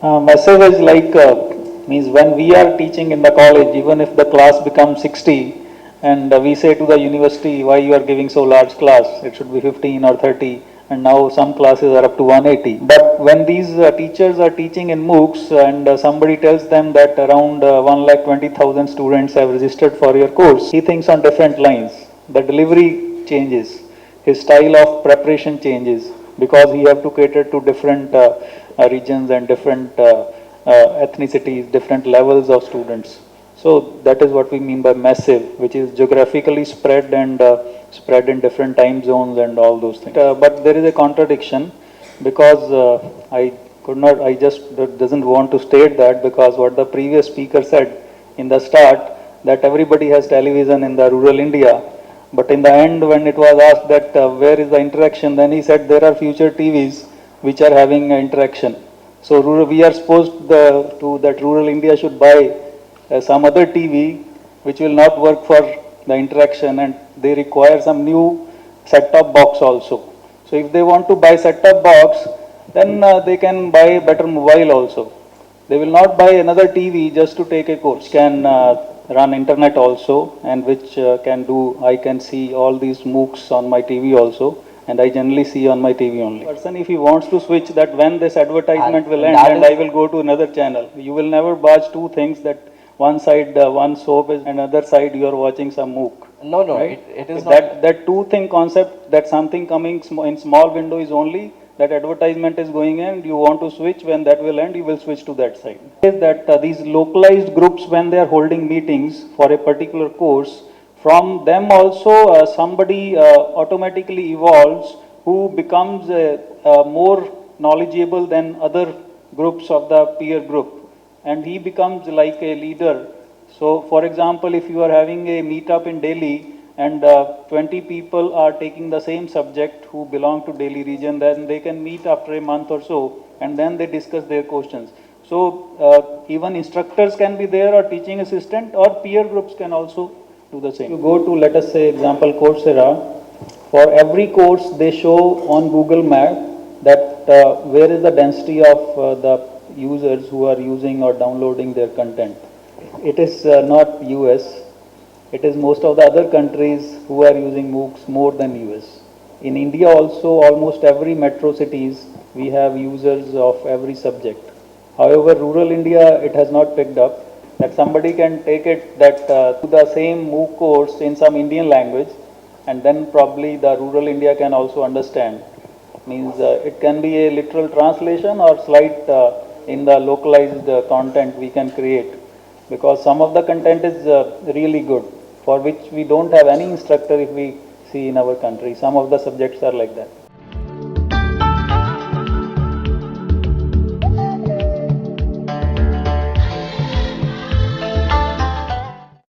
Message is like means when we are teaching in the college, even if the class becomes 60, and we say to the university, why you are giving so large class? It should be 15 or 30, and now some classes are up to 180. But when these teachers are teaching in MOOCs, and somebody tells them that around 1,20,000 students have registered for your course, he thinks on different lines. The delivery changes, his style of preparation changes because he have to cater to different regions and different ethnicities, different levels of students. So that is what we mean by massive, which is geographically spread and spread in different time zones and all those things. But there is a contradiction because I could not, I just doesn't want to state that because what the previous speaker said in the start that everybody has television in the rural India. But in the end, when it was asked that where is the interaction, then he said there are future TVs which are having interaction. So we are supposed to that rural India should buy some other TV which will not work for the interaction and they require some new set-top box also. So if they want to buy set-top box, then they can buy better mobile also. They will not buy another TV just to take a course. Can run internet also and which can do, I can see all these MOOCs on my TV also and I generally see on my TV only. Person if he wants to switch that when this advertisement will end and I will go to another channel, you will never watch two things that one side one soap is and other side you are watching some MOOC. No, no, Right? it is That, that two thing concept that something coming in small window is only that advertisement is going in, you want to switch, when that will end, you will switch to that side. Is that these localized groups, when they are holding meetings for a particular course, from them also somebody automatically evolves who becomes more knowledgeable than other groups of the peer group and he becomes like a leader. So for example, if you are having a meetup in Delhi and 20 people are taking the same subject who belong to Delhi region, then they can meet after a month or so and then they discuss their questions. So even instructors can be there or teaching assistant or peer groups can also do the same. You go to, let us say example, Coursera. For every course they show on Google Map that where is the density of the users who are using or downloading their content. It is not US. It is most of the other countries who are using MOOCs more than US. In India also, almost every metro cities, we have users of every subject. However, rural India, it has not picked up. That somebody can take it that to the same MOOC course in some Indian language, and then probably the rural India can also understand. Means it can be a literal translation or slight in the localized content we can create. Because some of the content is really good, for which we don't have any instructor if we see in our country. Some of the subjects are like that.